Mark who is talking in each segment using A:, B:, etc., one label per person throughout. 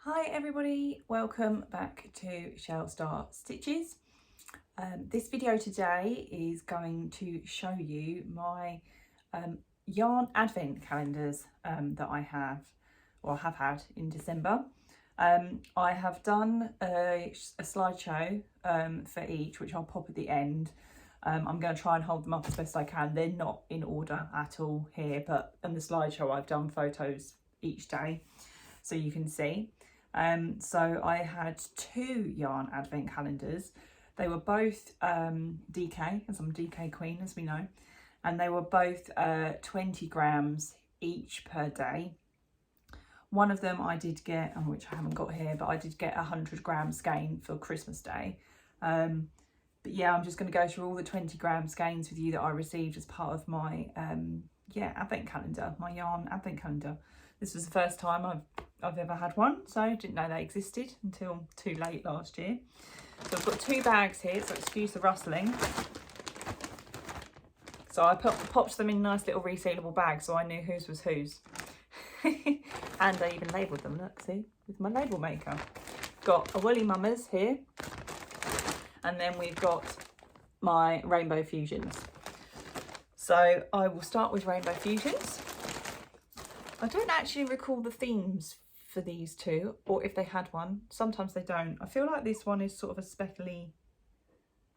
A: Hi everybody, welcome back to Shell Star Stitches. This video today is going to show you my yarn advent calendars that I have had in December. I have done a slideshow for each, which I'll pop at the end. I'm going to try and hold them up as best I can. They're not in order at all here, but in the slideshow I've done photos each day so you can see. So I had two yarn advent calendars. They were both DK, as I'm DK queen, as we know, and they were both 20 grams each per day. One of them I did get, which I haven't got here, but I did get a 100-gram skein for Christmas Day. But yeah, I'm just going to go through all the 20-gram skeins with you that I received as part of my advent calendar, my yarn advent calendar. This was the first time I've ever had one, so I didn't know they existed until too late last year. So I've got two bags here, so excuse the rustling. So I popped them in nice little resealable bags so I knew whose was whose. And I even labelled them, look, see, with my label maker. Got a Woolly Mamas here, and then we've got my Rainbow Fusions. So I will start with Rainbow Fusions. I don't actually recall the themes for these two, or if they had one. Sometimes they don't. I feel like this one is sort of a speckly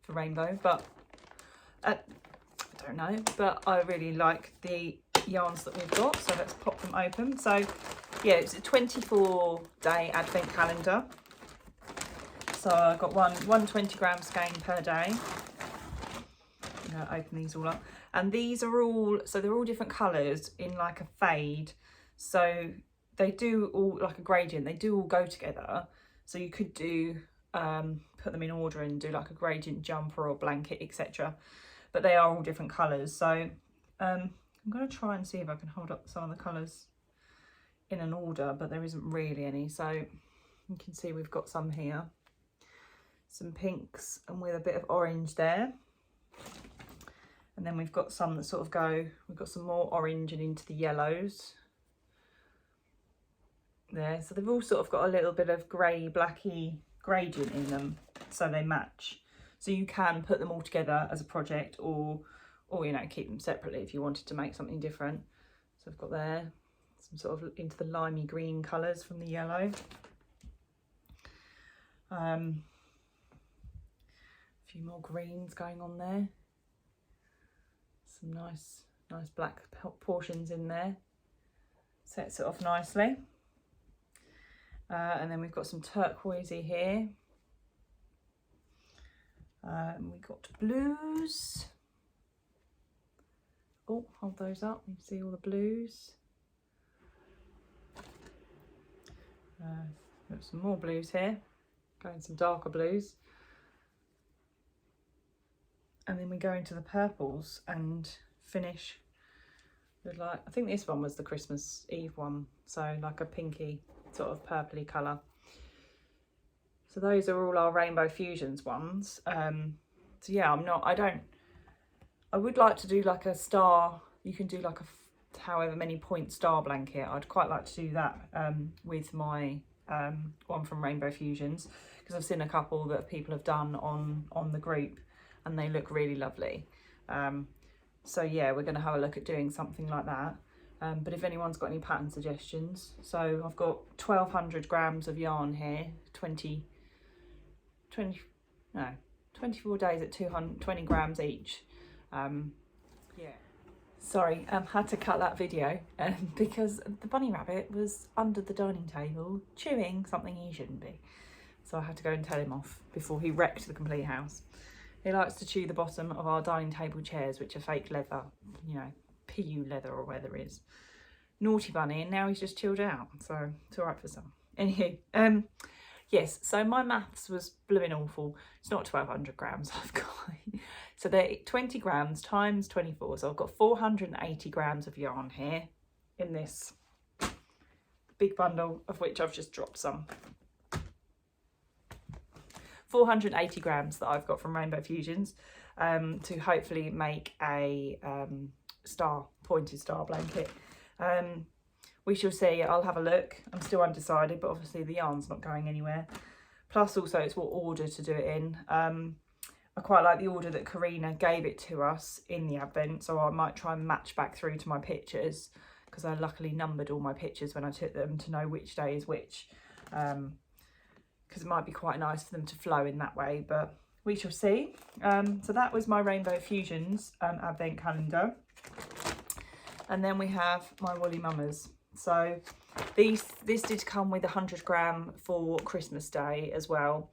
A: for rainbow, but I don't know. But I really like the yarns that we've got, so let's pop them open. So yeah, it's a 24-day advent calendar. So I've got one 20-gram skein per day. I'm going to open these all up. And these are all, so they're all different colours in like a fade. So they do all, like a gradient, they do all go together. So you could do, put them in order and do like a gradient jumper or blanket, etc. But they are all different colours. So I'm going to try and see if I can hold up some of the colours in an order, but there isn't really any. So you can see we've got some here. Some pinks and with a bit of orange there. And then we've got some that sort of go, we've got some more orange and into the yellows there. So they've all sort of got a little bit of grey, blacky gradient in them, so they match. So you can put them all together as a project, or you know, keep them separately if you wanted to make something different. So I've got there some sort of into the limey green colours from the yellow. A few more greens going on there. Some nice black portions in there. Sets it off nicely. And then we've got some turquoisey here. We've got blues. Oh, hold those up. You can see all the blues. Got some more blues here. Going some darker blues. And then we go into the purples and finish with, like, I think this one was the Christmas Eve one, so like a pinky sort of purpley colour. So those are all our Rainbow Fusions ones. So yeah, I would like to do like a star, you can do like a however many point star blanket. I'd quite like to do that with my one from Rainbow Fusions, because I've seen a couple that people have done on the group, and they look really lovely. So yeah, we're going to have a look at doing something like that. But if anyone's got any pattern suggestions, so I've got 1200 grams of yarn here, 24 days at 220 grams each. Yeah. Sorry, had to cut that video because the bunny rabbit was under the dining table chewing something he shouldn't be. So I had to go and tell him off before he wrecked the complete house. He likes to chew the bottom of our dining table chairs, which are fake leather, you know, PU leather or whatever it is. Naughty bunny, and now he's just chilled out, so it's all right for some. Anywho, yes, so my maths was blooming awful. It's not 1200 grams I've got. So they're 20 grams times 24, so I've got 480 grams of yarn here in this big bundle, of which I've just dropped some. 480 grams that I've got from Rainbow Fusions to hopefully make a pointed star blanket. we shall see. I'll have a look. I'm still undecided, but obviously the yarn's not going anywhere. Plus also it's what order to do it in. I quite like the order that Karina gave it to us in the advent, so I might try and match back through to my pictures, because I luckily numbered all my pictures when I took them to know which day is which, because it might be quite nice for them to flow in that way, but we shall see. So that was my Rainbow Fusions advent calendar. And then we have my Woolly Mamas. So this did come with 100 gram for Christmas Day as well,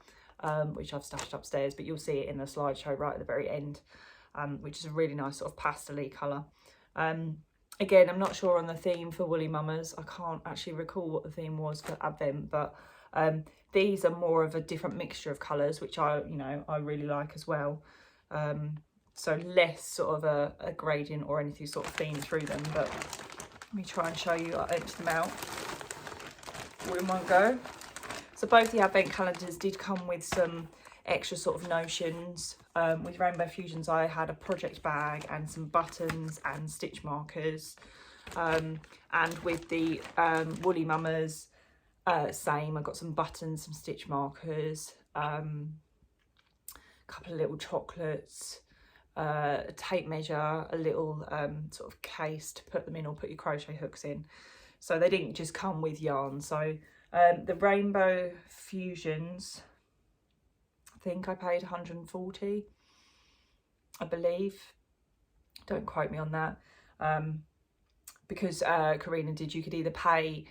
A: which I've stashed upstairs, but you'll see it in the slideshow right at the very end, which is a really nice sort of pastel-y colour. Again, I'm not sure on the theme for Woolly Mamas. I can't actually recall what the theme was for Advent, but these are more of a different mixture of colours, which I really like as well. So less sort of a gradient or anything sort of theme through them, but let me try and show you. I'll empty them out all in one go. So both the Advent calendars did come with some extra sort of notions. With Rainbow Fusions, I had a project bag and some buttons and stitch markers. And with the Woolly Mamas, same. I got some buttons, some stitch markers, a couple of little chocolates, a tape measure, a little sort of case to put them in or put your crochet hooks in. So they didn't just come with yarn. So the Rainbow Fusions, I think I paid 140, I believe. Don't quote me on that. Because Karina did, you could either pay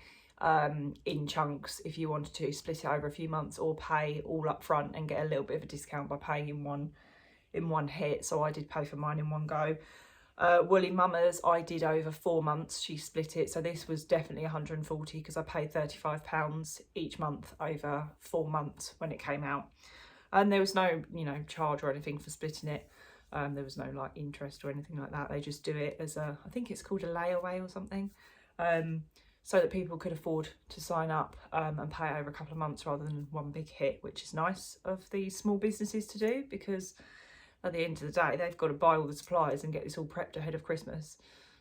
A: in chunks if you wanted to split it over a few months, or pay all up front and get a little bit of a discount by paying in one hit. So I did pay for mine in one go. Woolly Mamas, I did over 4 months. She split it, so this was definitely 140 because I paid £35 each month over 4 months when it came out, and there was no charge or anything for splitting it. There was no like interest or anything like that. They just do it as a, I think it's called a layaway or something, so that people could afford to sign up and pay over a couple of months rather than one big hit, which is nice of these small businesses to do, because at the end of the day they've got to buy all the supplies and get this all prepped ahead of Christmas.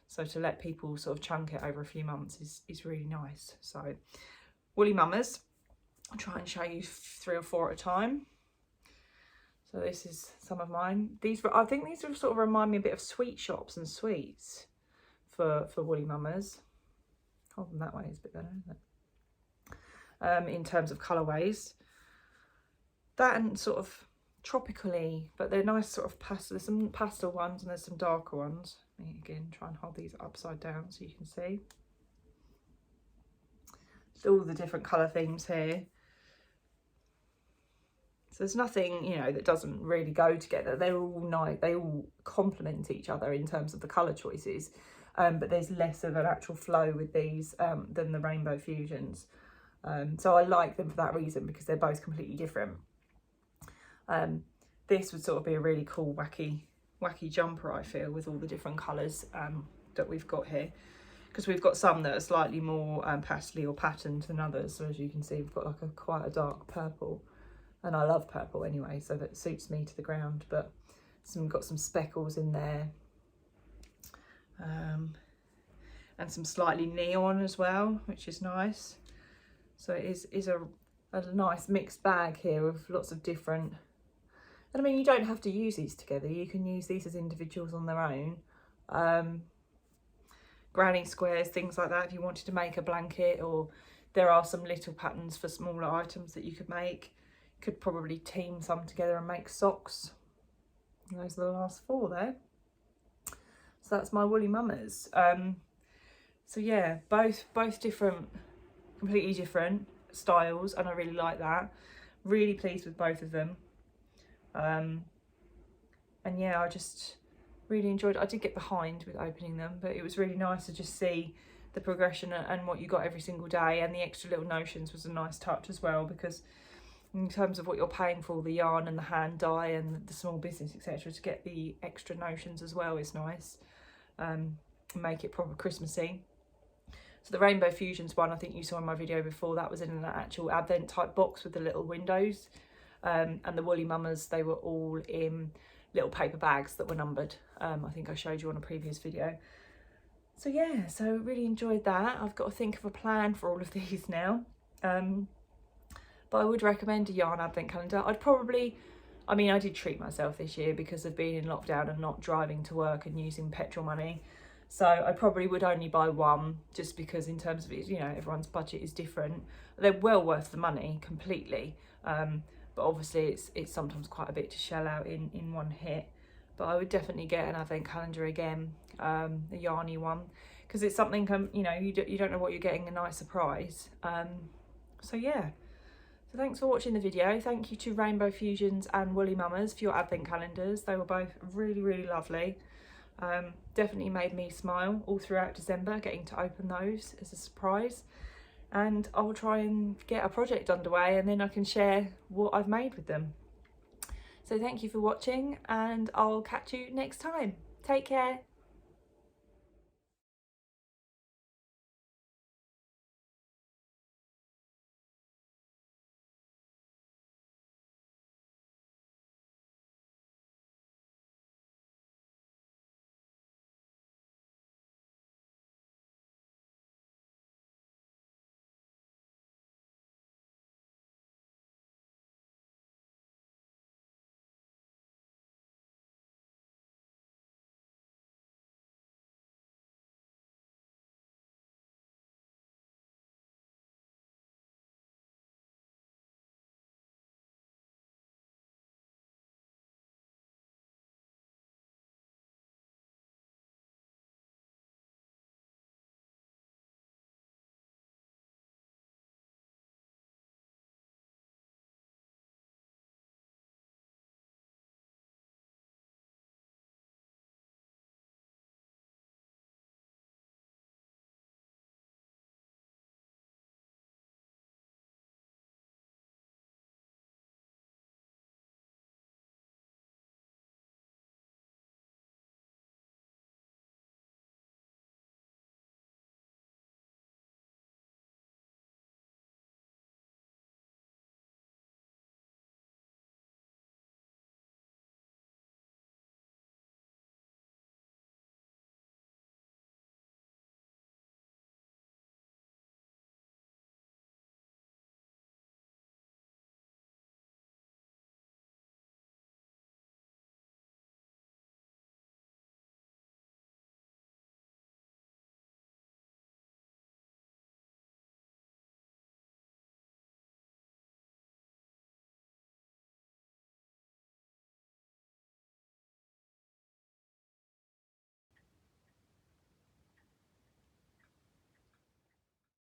A: So to let people sort of chunk it over a few months is really nice. So Woolly Mamas, I'll try and show you 3 or 4 at a time. So this is some of mine. I think these sort of remind me a bit of sweet shops and sweets for Woolly Mamas. Hold them that way, is a bit better, isn't it? In terms of colourways, that and sort of tropically, but they're nice sort of pastel. There's some pastel ones and there's some darker ones. Again, try and hold these upside down so you can see. Just all the different colour themes here. So there's nothing, that doesn't really go together. They're all nice. They all complement each other in terms of the colour choices. But there's less of an actual flow with these than the Rainbow Fusions. So I like them for that reason, because they're both completely different. This would sort of be a really cool, wacky jumper, I feel, with all the different colours that we've got here. Because we've got some that are slightly more pastel or patterned than others. So as you can see, we've got like quite a dark purple. And I love purple anyway, so that suits me to the ground. But got some speckles in there. And some slightly neon as well, which is nice. So it is a nice mixed bag here of lots of different. And I mean, you don't have to use these together. You can use these as individuals on their own. Granny squares, things like that, if you wanted to make a blanket, or there are some little patterns for smaller items that you could make. Could probably team some together and make socks. And those are the last 4 there. So that's my Woolly Mamas. So yeah, both different, completely different styles, and I really like that. Really pleased with both of them. And yeah, I just really enjoyed it. I did get behind with opening them, but it was really nice to just see the progression and what you got every single day, and the extra little notions was a nice touch as well, because in terms of what you're paying for, the yarn and the hand dye and the small business, etc., to get the extra notions as well is nice. Make it proper Christmassy. So the Rainbow Fusions one, I think you saw in my video before, that was in an actual Advent type box with the little windows. And the Woolly Mamas, they were all in little paper bags that were numbered. I think I showed you on a previous video. So yeah, so really enjoyed that. I've got to think of a plan for all of these now. But I would recommend a yarn advent calendar. I mean, I did treat myself this year because of being in lockdown and not driving to work and using petrol money. So I probably would only buy one, just because in terms of it, you know, everyone's budget is different. They're well worth the money completely. But obviously it's sometimes quite a bit to shell out in one hit. But I would definitely get an advent calendar again, a yarny one, because it's something, you know, you don't know what you're getting, a nice surprise. So yeah. So thanks for watching the video. Thank you to Rainbow Fusions and Woolly Mamas for your advent calendars. They were both really, really lovely. Definitely made me smile all throughout December, getting to open those as a surprise. And I'll try and get a project underway, and then I can share what I've made with them. So thank you for watching, and I'll catch you next time. Take care.